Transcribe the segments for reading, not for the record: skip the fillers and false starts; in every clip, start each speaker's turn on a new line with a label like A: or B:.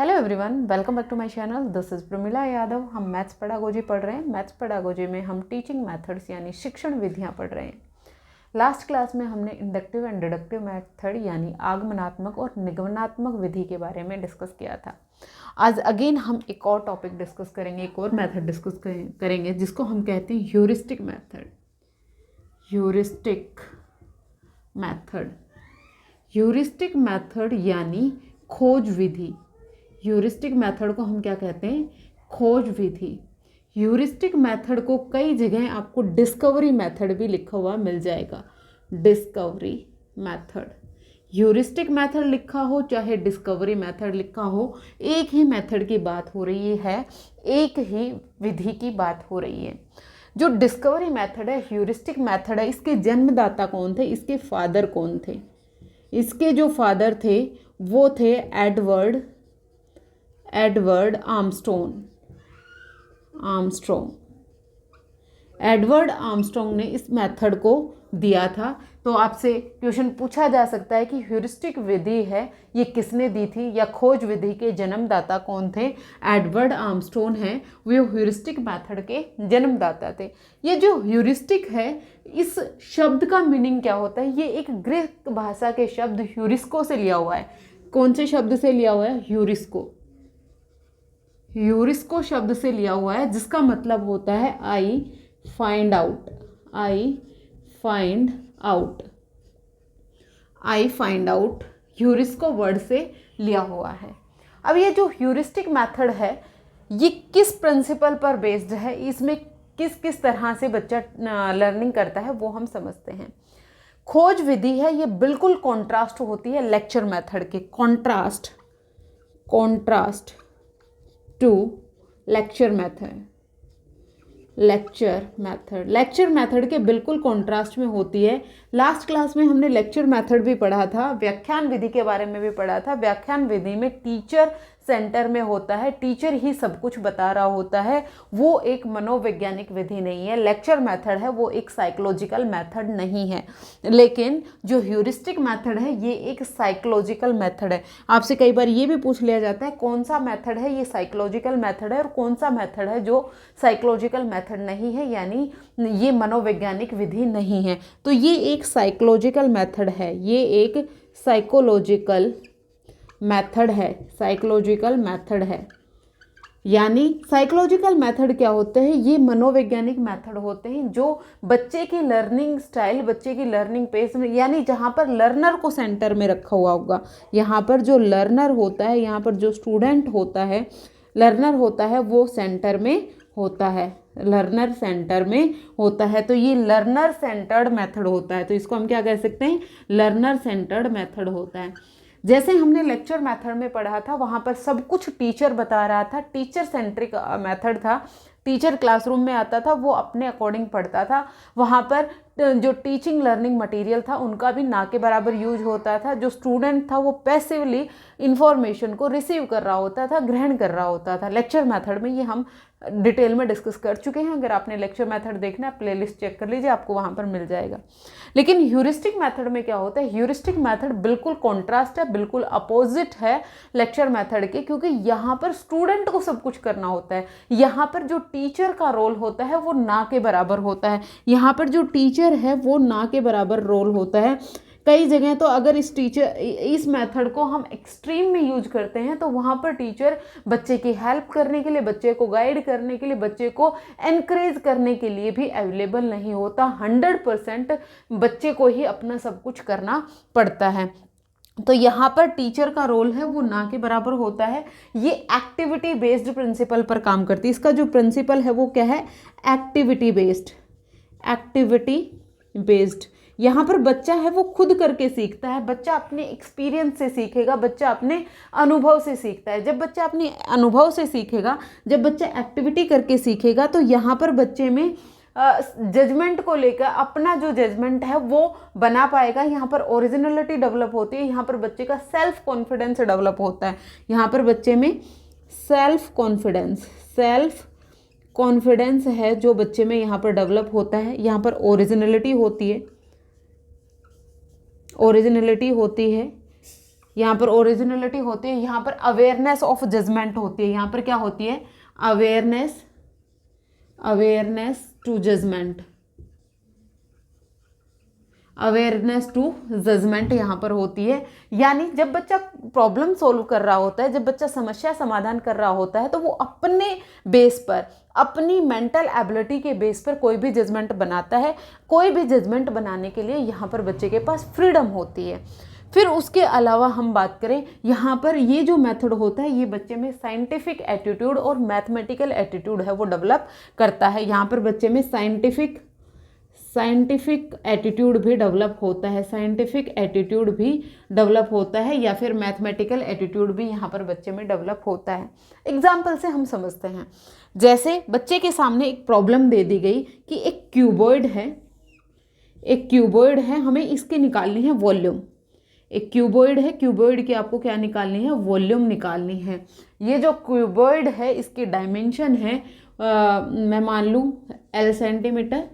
A: Hello everyone, welcome back to my channel. This is Pramila Yadav. हम maths pedagogy पढ़ रहे हैं। मैथ्स पेडागोजी में हम टीचिंग मेथड्स यानी शिक्षण विधियां पढ़ रहे हैं। लास्ट क्लास में हमने इंडक्टिव एंड डिडक्टिव मेथड यानी आगमनात्मक और निगमनात्मक विधि के बारे में डिस्कस किया था। आज अगेन हम एक और टॉपिक डिस्कस करेंगे, एक और मेथड डिस्कस करेंगे जिसको हम कहते हैं heuristic method. Heuristic method, heuristic method यानी खोज विधि। ह्यूरिस्टिक मेथड को हम क्या कहते हैं? खोज विधि। ह्यूरिस्टिक मेथड को कई जगह आपको डिस्कवरी मेथड भी लिखा हुआ मिल जाएगा। डिस्कवरी मेथड, ह्यूरिस्टिक मेथड लिखा हो चाहे डिस्कवरी मेथड लिखा हो, एक ही मेथड की बात हो रही है, एक ही विधि की बात हो रही है। जो डिस्कवरी मेथड है, ह्यूरिस्टिक मेथड है, इसके जन्मदाता कौन थे? इसके फादर कौन थे? इसके जो फादर थे वो थे एडवर्ड आर्मस्ट्रॉन्ग ने इस मेथड को दिया था। तो आपसे क्वेश्चन पूछा जा सकता है कि ह्यूरिस्टिक विधि है ये किसने दी थी, या खोज विधि के जन्मदाता कौन थे? एडवर्ड आर्मस्ट्रॉन्ग हैं, वो ह्यूरिस्टिक मेथड के जन्मदाता थे। ये जो ह्यूरिस्टिक है, इस शब्द का मीनिंग क्या होता है? ये एक ग्रीक भाषा के शब्द ह्यूरिस्को से लिया हुआ है। कौन से शब्द से लिया हुआ है? ह्यूरिस्को शब्द से लिया हुआ है, जिसका मतलब होता है आई फाइंड आउट। ह्यूरिस्को वर्ड से लिया हुआ है। अब ये जो ह्यूरिस्टिक मेथड है, ये किस प्रिंसिपल पर बेस्ड है, इसमें किस किस तरह से बच्चा लर्निंग करता है वो हम समझते हैं। खोज विधि है, ये बिल्कुल कॉन्ट्रास्ट होती है लेक्चर मेथड के। कॉन्ट्रास्ट टू लेक्चर मेथड के बिल्कुल कॉन्ट्रास्ट में होती है। लास्ट क्लास में हमने लेक्चर मेथड भी पढ़ा था, व्याख्यान विधि के बारे में भी पढ़ा था। व्याख्यान विधि में टीचर सेंटर में होता है, टीचर ही सब कुछ बता रहा होता है, वो एक मनोवैज्ञानिक विधि नहीं है। लेक्चर मेथड है, वो एक साइकोलॉजिकल मेथड नहीं है। लेकिन जो ह्यूरिस्टिक मेथड है, ये एक साइकोलॉजिकल मेथड है। आपसे कई बार ये भी पूछ लिया जाता है कौन सा मेथड है ये साइकोलॉजिकल मेथड है और कौन सा मेथड है जो साइकोलॉजिकल मेथड नहीं है, यानी ये मनोवैज्ञानिक विधि नहीं है। तो ये एक साइकोलॉजिकल मेथड है, ये एक साइकोलॉजिकल मेथड है। यानी साइकोलॉजिकल मेथड क्या होते हैं? ये मनोवैज्ञानिक मेथड होते हैं जो बच्चे की लर्निंग स्टाइल, बच्चे की लर्निंग पेस में, यानी जहाँ पर लर्नर को सेंटर में रखा हुआ होगा, यहाँ पर जो लर्नर होता है, यहाँ पर जो स्टूडेंट होता है, लर्नर होता है, वो सेंटर में होता है, लर्नर सेंटर में होता है। तो ये लर्नर सेंटर्ड मेथड होता है। तो इसको हम क्या कह सकते हैं? लर्नर सेंटर्ड मेथड होता है। जैसे हमने लेक्चर मेथड में पढ़ा था, वहाँ पर सब कुछ टीचर बता रहा था, टीचर सेंट्रिक मेथड था। टीचर क्लासरूम में आता था, वो अपने अकॉर्डिंग पढ़ता था। वहाँ पर जो टीचिंग लर्निंग मटेरियल था उनका भी ना के बराबर यूज होता था। जो स्टूडेंट था वो पैसिवली इंफॉर्मेशन को रिसीव कर रहा होता था, ग्रहण कर रहा होता था। लेक्चर मेथड में ये हम डिटेल में डिस्कस कर चुके हैं। अगर आपने लेक्चर मेथड देखना है, प्लेलिस्ट चेक कर लीजिए, आपको वहाँ पर मिल जाएगा। लेकिन ह्यूरिस्टिक मेथड में क्या होता है? ह्यूरिस्टिक मेथड बिल्कुल कॉन्ट्रास्ट है, बिल्कुल अपोजिट है लेक्चर मेथड के, क्योंकि यहाँ पर स्टूडेंट को सब कुछ करना होता है। यहाँ पर जो टीचर का रोल होता है वो ना के बराबर होता है। यहाँ पर जो टीचर है वो ना के बराबर रोल होता है। कई जगह तो अगर इस मेथड को हम एक्सट्रीम में यूज करते हैं, तो वहाँ पर टीचर बच्चे की हेल्प करने के लिए, बच्चे को गाइड करने के लिए, बच्चे को एनकरेज करने के लिए भी अवेलेबल नहीं होता। 100% बच्चे को ही अपना सब कुछ करना पड़ता है। तो यहाँ पर टीचर का रोल है वो ना के बराबर होता है। ये एक्टिविटी बेस्ड प्रिंसिपल पर काम करती है। इसका जो प्रिंसिपल है वो क्या है? Activity based. यहाँ पर बच्चा है वो खुद करके सीखता है, बच्चा अपने एक्सपीरियंस से सीखेगा, बच्चा अपने अनुभव से सीखता है। जब बच्चा अपने अनुभव से सीखेगा, जब बच्चा एक्टिविटी करके सीखेगा, तो यहाँ पर बच्चे में जजमेंट को लेकर अपना जो जजमेंट है वो बना पाएगा। यहाँ पर ओरिजिनलिटी डेवलप होती है, यहाँ पर बच्चे का सेल्फ कॉन्फिडेंस डेवलप होता है। यहाँ पर बच्चे में सेल्फ कॉन्फिडेंस है जो बच्चे में यहाँ पर डेवलप होता है। यहाँ पर ओरिजिनलिटी होती है, यहाँ पर ओरिजिनलिटी होती है, यहाँ पर अवेयरनेस ऑफ जजमेंट होती है। यहाँ पर क्या होती है? Awareness to judgement, awareness to judgement यहाँ पर होती है। यानी जब बच्चा प्रॉब्लम सोल्व कर रहा होता है, जब बच्चा समस्या समाधान कर रहा होता है, तो वो अपने बेस पर, अपनी मेंटल एबिलिटी के बेस पर कोई भी जजमेंट बनाता है। कोई भी जजमेंट बनाने के लिए यहाँ पर बच्चे के पास फ्रीडम होती है। फिर उसके अलावा हम बात करें, यहाँ पर ये जो मेथड होता है ये बच्चे में साइंटिफिक एटीट्यूड और मैथमेटिकल एटीट्यूड है वो डेवलप करता है। यहाँ पर बच्चे में साइंटिफिक एटीट्यूड भी डेवलप होता है, साइंटिफिक एटीट्यूड भी डेवलप होता है, या फिर मैथमेटिकल एटीट्यूड भी यहाँ पर बच्चे में डेवलप होता है। एग्जाम्पल से हम समझते हैं, जैसे बच्चे के सामने एक प्रॉब्लम दे दी गई कि एक क्यूबॉइड है, हमें इसकी निकालनी है वॉल्यूम। एक क्यूबॉइड है, क्यूबॉइड की आपको क्या निकालनी है? वॉल्यूम निकालनी है। ये जो क्यूबॉइड है इसकी डायमेंशन है मैं मान लूँ L centimetre,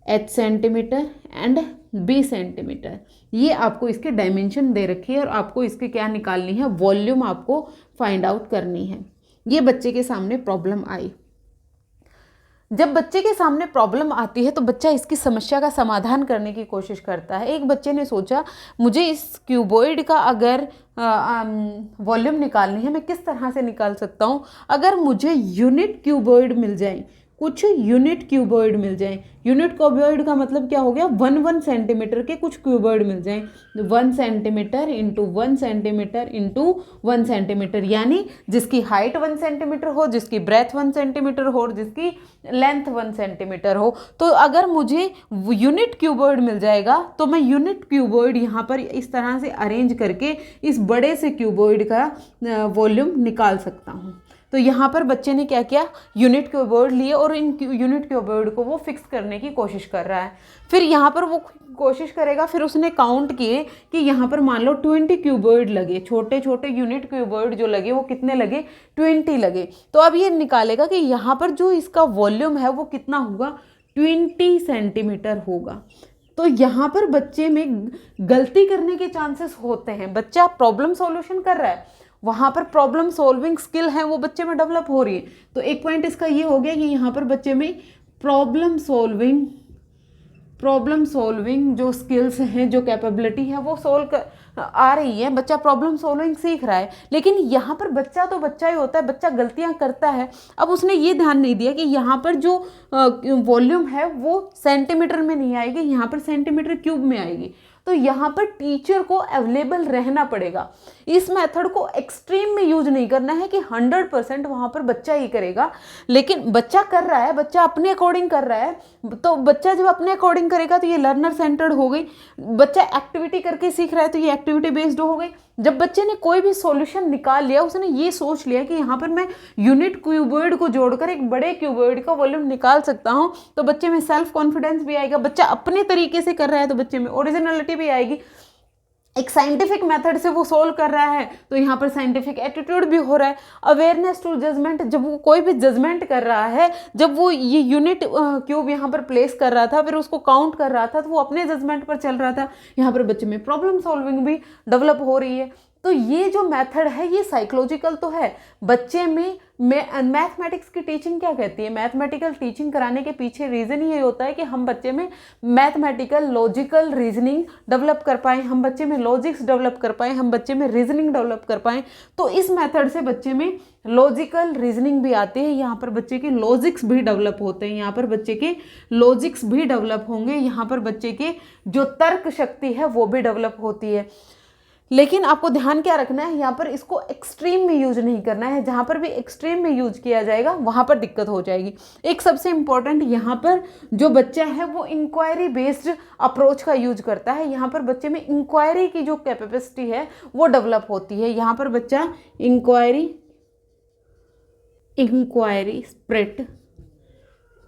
A: H centimetre and B centimetre. ये आपको इसकी डायमेंशन दे रखी है और आपको इसकी क्या निकालनी है? वॉल्यूम आपको फाइंड आउट करनी है। ये बच्चे के सामने प्रॉब्लम आई। जब बच्चे के सामने प्रॉब्लम आती है तो बच्चा इसकी समस्या का समाधान करने की कोशिश करता है। एक बच्चे ने सोचा मुझे इस क्यूबॉइड का अगर वॉल्यूम निकालनी है, मैं किस तरह से निकाल सकता हूँ? अगर मुझे यूनिट क्यूबॉइड मिल जाए, कुछ यूनिट क्यूबॉइड मिल जाए। यूनिट क्यूबॉइड का मतलब क्या हो गया? 1 सेंटीमीटर के कुछ क्यूबॉइड मिल जाए। 1 centimetre into 1 centimetre into 1 centimetre, यानी जिसकी हाइट 1 सेंटीमीटर हो, जिसकी ब्रेथ 1 सेंटीमीटर हो और जिसकी लेंथ 1 सेंटीमीटर हो। तो अगर मुझे यूनिट क्यूबॉइड मिल जाएगा तो मैं यूनिट क्यूबॉइड यहाँ पर इस तरह से अरेंज करके इस बड़े से क्यूबॉइड का वॉल्यूम निकाल सकता हूँ। तो यहाँ पर बच्चे ने क्या किया? यूनिट क्यूबॉइड लिए और इन यूनिट क्यूबॉइड को वो फिक्स करने की कोशिश कर रहा है। फिर यहाँ पर वो कोशिश करेगा, फिर उसने काउंट किए कि यहाँ पर मान लो 20 क्यूबॉइड लगे, छोटे छोटे यूनिट क्यूबॉइड जो लगे वो कितने लगे? 20 लगे। तो अब ये निकालेगा कि यहाँ पर जो इसका वॉल्यूम है वो कितना होगा? 20 सेंटीमीटर होगा। तो यहाँ पर बच्चे में गलती करने के चांसेस होते हैं। बच्चा प्रॉब्लम सॉल्यूशन कर रहा है, वहाँ पर प्रॉब्लम सॉल्विंग स्किल है वो बच्चे में डेवलप हो रही है। तो एक पॉइंट इसका ये हो गया कि यहाँ पर बच्चे में प्रॉब्लम सॉल्विंग जो स्किल्स हैं, जो कैपेबिलिटी है वो आ रही है। बच्चा प्रॉब्लम सॉल्विंग सीख रहा है। लेकिन यहाँ पर बच्चा तो बच्चा ही होता है, बच्चा गलतियाँ करता है। अब उसने ये ध्यान नहीं दिया कि यहाँ पर जो वॉल्यूम है वो सेंटीमीटर में नहीं आएगी, यहाँ पर सेंटीमीटर क्यूब में आएगी। तो यहाँ पर टीचर को अवेलेबल रहना पड़ेगा। इस मेथड को एक्सट्रीम में यूज नहीं करना है कि 100% वहाँ पर बच्चा ही करेगा। लेकिन बच्चा कर रहा है, बच्चा अपने अकॉर्डिंग कर रहा है, तो बच्चा जब अपने अकॉर्डिंग करेगा तो ये लर्नर सेंटर्ड हो गई। बच्चा एक्टिविटी करके सीख रहा है तो ये एक्टिविटी बेस्ड हो गई। जब बच्चे ने कोई भी सॉल्यूशन निकाल लिया, उसने ये सोच लिया कि यहाँ पर मैं यूनिट क्यूबॉइड को जोड़कर एक बड़े क्यूबॉइड का वॉल्यूम निकाल सकता हूँ, तो बच्चे में सेल्फ कॉन्फिडेंस भी आएगा। बच्चा अपने तरीके से कर रहा है तो बच्चे में ओरिजिनलिटी भी आएगी। एक साइंटिफिक मेथड से वो सोल्व कर रहा है तो यहाँ पर साइंटिफिक एटीट्यूड भी हो रहा है। अवेयरनेस टू जजमेंट, जब वो कोई भी जजमेंट कर रहा है, जब वो ये यूनिट क्यूब यहाँ पर प्लेस कर रहा था, फिर उसको काउंट कर रहा था, तो वो अपने जजमेंट पर चल रहा था। यहाँ पर बच्चे में प्रॉब्लम सॉल्विंग भी डेवलप हो रही है। तो ये जो मेथड है ये साइकोलॉजिकल तो है। बच्चे में मैथमेटिक्स की टीचिंग क्या कहती है? मैथमेटिकल टीचिंग कराने के पीछे रीज़न ये होता है कि हम बच्चे में मैथमेटिकल लॉजिकल रीजनिंग डेवलप कर पाएँ, हम बच्चे में लॉजिक्स डेवलप कर पाएँ, हम बच्चे में रीजनिंग डेवलप कर पाएँ। तो इस मेथड से बच्चे में लॉजिकल रीजनिंग भी आती है, यहाँ पर बच्चे के लॉजिक्स भी डेवलप होते हैं, यहाँ पर बच्चे के लॉजिक्स भी डेवलप होंगे, यहाँ पर बच्चे के जो तर्क शक्ति है वो भी डेवलप होती है। लेकिन आपको ध्यान क्या रखना है, यहाँ पर इसको एक्सट्रीम में यूज नहीं करना है। जहाँ पर भी एक्सट्रीम में यूज किया जाएगा वहाँ पर दिक्कत हो जाएगी। एक सबसे इम्पॉर्टेंट, यहाँ पर जो बच्चा है वो इंक्वायरी बेस्ड अप्रोच का यूज करता है। यहाँ पर बच्चे में इंक्वायरी की जो कैपेसिटी है वो डेवलप होती है। यहाँ पर बच्चा इंक्वायरी स्पिरिट,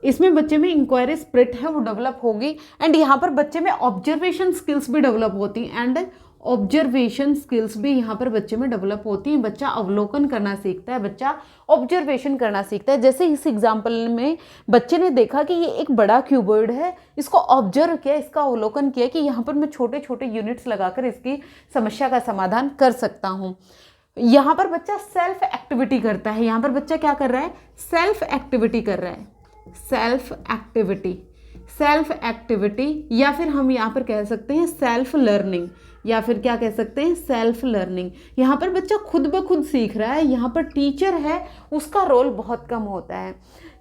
A: इसमें बच्चे में इंक्वायरी स्पिरिट है वो डेवलप होगी। एंड यहाँ पर बच्चे में ऑब्जर्वेशन स्किल्स भी डेवलप होती हैं एंड ऑब्जर्वेशन स्किल्स भी यहाँ पर बच्चे में डेवलप होती हैं। बच्चा अवलोकन करना सीखता है, बच्चा ऑब्जर्वेशन करना सीखता है। जैसे इस एग्जाम्पल में बच्चे ने देखा कि ये एक बड़ा क्यूबॉइड है, इसको ऑब्जर्व किया, इसका अवलोकन किया कि यहाँ पर मैं छोटे छोटे यूनिट्स लगाकर इसकी समस्या का समाधान कर सकता हूँ। यहाँ पर बच्चा सेल्फ एक्टिविटी करता है। यहाँ पर बच्चा क्या कर रहा है? सेल्फ एक्टिविटी कर रहा है। सेल्फ एक्टिविटी, सेल्फ एक्टिविटी, या फिर हम यहाँ पर कह सकते हैं सेल्फ लर्निंग, या फिर क्या कह सकते हैं? Self learning. यहाँ पर बच्चा खुद ब खुद सीख रहा है। यहाँ पर टीचर है, उसका रोल बहुत कम होता है।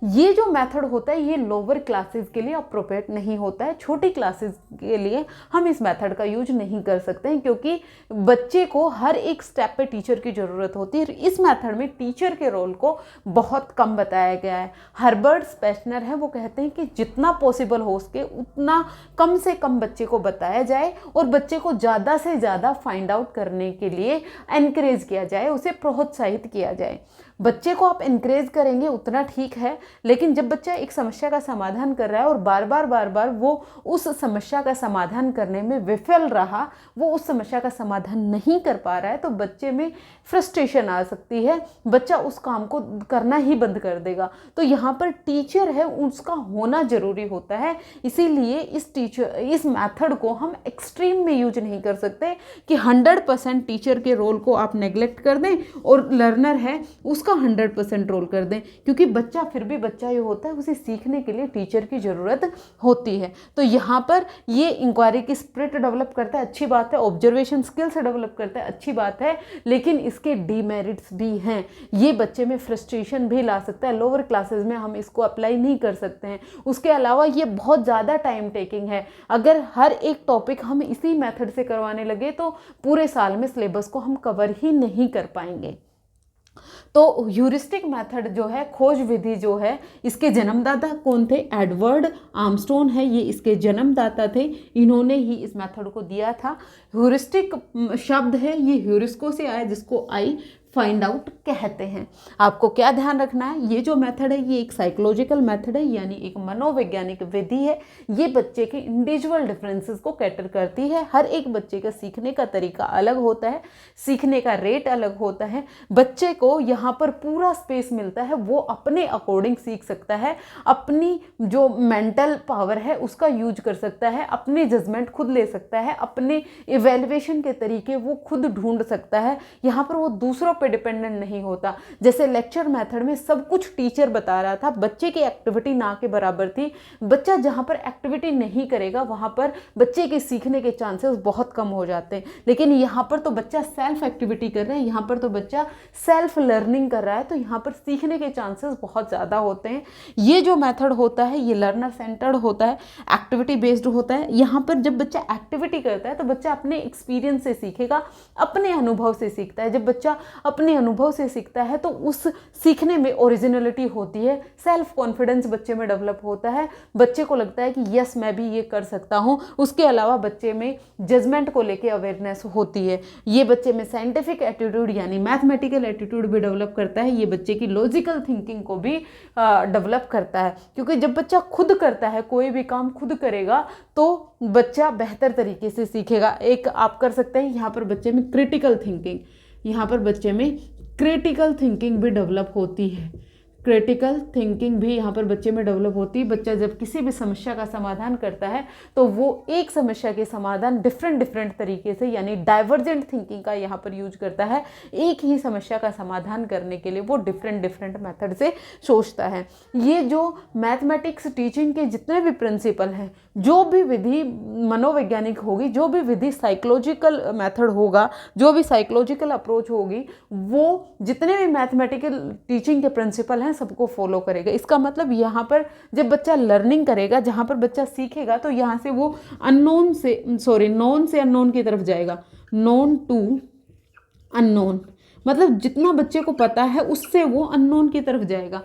A: ये जो मेथड होता है ये लोअर क्लासेस के लिए अप्रोप्रिएट नहीं होता है। छोटी क्लासेस के लिए हम इस मेथड का यूज नहीं कर सकते हैं, क्योंकि बच्चे को हर एक स्टेप पे टीचर की ज़रूरत होती है। इस मेथड में टीचर के रोल को बहुत कम बताया गया है। हर्बर्ट स्पेशनर है, वो कहते हैं कि जितना पॉसिबल हो सके उतना कम से कम बच्चे को बताया जाए और बच्चे को ज़्यादा से ज़्यादा फाइंड आउट करने के लिए एनकरेज किया जाए, उसे प्रोत्साहित किया जाए। बच्चे को आप इनकरेज करेंगे उतना ठीक है, लेकिन जब बच्चा एक समस्या का समाधान कर रहा है और बार बार वो उस समस्या का समाधान करने में विफल रहा, वो उस समस्या का समाधान नहीं कर पा रहा है, तो बच्चे में फ्रस्ट्रेशन आ सकती है, बच्चा उस काम को करना ही बंद कर देगा। तो यहाँ पर टीचर है, उसका होना ज़रूरी होता है। इसीलिए इस मेथड को हम एक्सट्रीम में यूज नहीं कर सकते कि 100% टीचर के रोल को आप नेग्लेक्ट कर दें और लर्नर है उसका 100% रोल कर दें, क्योंकि बच्चा फिर भी बच्चा ही होता है, उसे सीखने के लिए टीचर की ज़रूरत होती है। तो यहाँ पर ये इंक्वायरी की स्पिरिट डेवलप करता है, अच्छी बात है। ऑब्जर्वेशन स्किल से डेवलप करता है, अच्छी बात है, लेकिन इसके डीमेरिट्स भी हैं। ये बच्चे में फ्रस्ट्रेशन भी ला सकता है। लोअर क्लासेस में हम इसको अप्लाई नहीं कर सकते हैं। उसके अलावा ये बहुत ज़्यादा टाइम टेकिंग है। अगर हर एक टॉपिक हम इसी मेथड से करवाने लगे तो पूरे साल में सिलेबस को हम कवर ही नहीं कर पाएंगे। तो ह्यूरिस्टिक मेथड जो है, खोज विधि जो है, इसके जन्मदाता कौन थे? एडवर्ड आर्मस्ट्रॉन्ग है, ये इसके जन्मदाता थे। इन्होंने ही इस मेथड को दिया था। ह्यूरिस्टिक शब्द है, ये ह्यूरिस्को से आया, जिसको आई फाइंड आउट कहते हैं। आपको क्या ध्यान रखना है? ये जो मेथड है ये एक साइकोलॉजिकल मेथड है, यानी एक मनोवैज्ञानिक विधि है। ये बच्चे के इंडिविजुअल डिफरेंसेस को कैटर करती है। हर एक बच्चे का सीखने का तरीका अलग होता है, सीखने का रेट अलग होता है। बच्चे को यहाँ पर पूरा स्पेस मिलता है, वो अपने अकॉर्डिंग सीख सकता है, अपनी जो मेंटल पावर है उसका यूज कर सकता है, अपने जजमेंट खुद ले सकता है, अपने इवेल्युएशन के तरीके वो खुद ढूंढ सकता है। यहाँ पर वो दूसरों पे डिपेंडेंट नहीं होता। जैसे लेक्चर मेथड में सब कुछ टीचर बता रहा था, बच्चे की एक्टिविटी ना के बराबर थी। बच्चा जहाँ पर एक्टिविटी नहीं करेगा वहाँ पर बच्चे के सीखने के चांसेस बहुत कम हो जाते हैं। लेकिन यहाँ पर तो बच्चा सेल्फ एक्टिविटी कर रहा है, यहाँ पर तो बच्चा सेल्फ लर्निंग कर रहा है, तो यहाँ पर सीखने के चांसेस बहुत ज़्यादा होते हैं। ये जो मेथड होता है ये लर्नर सेंटर्ड होता है, एक्टिविटी बेस्ड होता है। यहाँ पर जब बच्चा एक्टिविटी करता है तो बच्चा अपने एक्सपीरियंस से सीखेगा, अपने अनुभव से सीखता है। जब बच्चा अपने अनुभव से सीखता है तो उस सीखने में ओरिजिनलिटी होती है, सेल्फ कॉन्फिडेंस बच्चे में डेवलप होता है। बच्चे को लगता है कि यस मैं भी ये कर सकता हूँ। उसके अलावा बच्चे में जजमेंट को लेके अवेयरनेस होती है। ये बच्चे में साइंटिफिक एटीट्यूड यानी मैथमेटिकल एटीट्यूड भी डेवलप करता है। ये बच्चे की लॉजिकल थिंकिंग को भी डेवलप करता है, क्योंकि जब बच्चा खुद करता है, कोई भी काम खुद करेगा तो बच्चा बेहतर तरीके से सीखेगा। एक आप कर सकते हैं यहाँ पर बच्चे में क्रिटिकल थिंकिंग, यहाँ पर बच्चे में क्रिटिकल थिंकिंग भी डेवलप होती है। क्रिटिकल थिंकिंग भी यहाँ पर बच्चे में डेवलप होती है। बच्चा जब किसी भी समस्या का समाधान करता है तो वो एक समस्या के समाधान डिफरेंट तरीके से यानी डाइवर्जेंट थिंकिंग का यहाँ पर यूज करता है। एक ही समस्या का समाधान करने के लिए वो डिफरेंट मेथड से सोचता है। ये जो मैथमेटिक्स टीचिंग के जितने भी प्रिंसिपल हैं, जो भी विधि मनोवैज्ञानिक होगी, जो भी विधि साइकोलॉजिकल मेथड होगा, जो भी साइकोलॉजिकल अप्रोच होगी, वो जितने भी मैथमेटिकल टीचिंग के प्रिंसिपल हैं सबको फॉलो करेगा। इसका मतलब यहाँ पर जब बच्चा लर्निंग करेगा, जहाँ पर बच्चा सीखेगा, तो यहाँ से वो नॉन से अननोन की तरफ जाएगा। नॉन टू अननोन, मतलब जितना बच्चे को पता है उससे वो अननोन की तरफ जाएगा।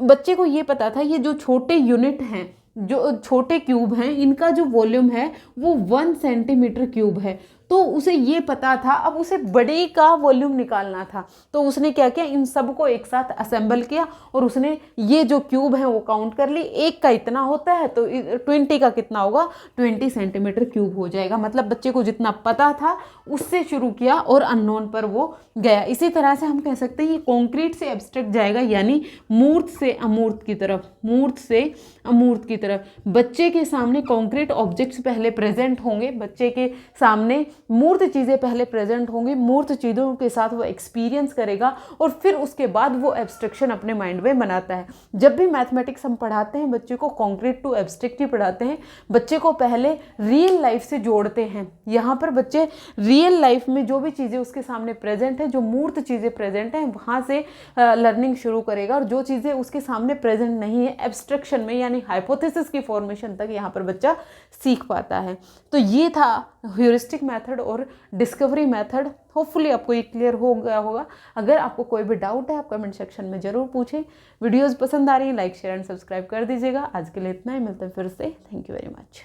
A: बच्चे को ये पता था ये जो छोटे यूनिट हैं, जो छोटे क्यूब हैं, इनका जो वॉल्यूम है वो 1 सेंटीमीटर क्यूब है। तो उसे ये पता था, अब उसे बड़े का वॉल्यूम निकालना था। तो उसने क्या किया, इन सबको एक साथ असेंबल किया और उसने ये जो क्यूब है वो काउंट कर ली। एक का इतना होता है तो 20 का कितना होगा, 20 सेंटीमीटर क्यूब हो जाएगा। मतलब बच्चे को जितना पता था उससे शुरू किया और अननोन पर वो गया। इसी तरह से हम कह सकते हैं ये कॉन्क्रीट से एब्स्ट्रैक्ट जाएगा, यानी मूर्त से अमूर्त की तरफ, मूर्त से अमूर्त की तरफ। बच्चे के सामने कॉन्क्रीट ऑब्जेक्ट्स पहले प्रेजेंट होंगे, बच्चे के सामने मूर्त चीज़ें पहले प्रेजेंट होंगी, मूर्त चीज़ों के साथ वो एक्सपीरियंस करेगा और फिर उसके बाद वो एब्स्ट्रैक्शन अपने माइंड में बनाता है। जब भी मैथमेटिक्स हम पढ़ाते हैं बच्चे को कॉन्क्रीट टू एब्स्ट्रैक्ट ही पढ़ाते हैं, बच्चे को पहले रियल लाइफ से जोड़ते हैं। यहाँ पर बच्चे रियल लाइफ में जो भी चीज़ें उसके सामने प्रेजेंट है, जो मूर्त चीज़ें प्रेजेंट हैं, वहाँ से लर्निंग शुरू करेगा। और जो चीज़ें उसके सामने प्रेजेंट नहीं है, एब्स्ट्रैक्शन में यानी हाइपोथेसिस की फॉर्मेशन तक यहाँ पर बच्चा सीख पाता है। तो ये था ह्यूरिस्टिक मेथड और डिस्कवरी मेथड। होपफुली आपको ये क्लियर हो गया होगा। अगर आपको कोई भी डाउट है आप कमेंट सेक्शन में ज़रूर पूछें। वीडियोज़ पसंद आ रही है लाइक शेयर एंड सब्सक्राइब कर दीजिएगा। आज के लिए इतना ही, मिलते हैं फिर से। Thank you very much.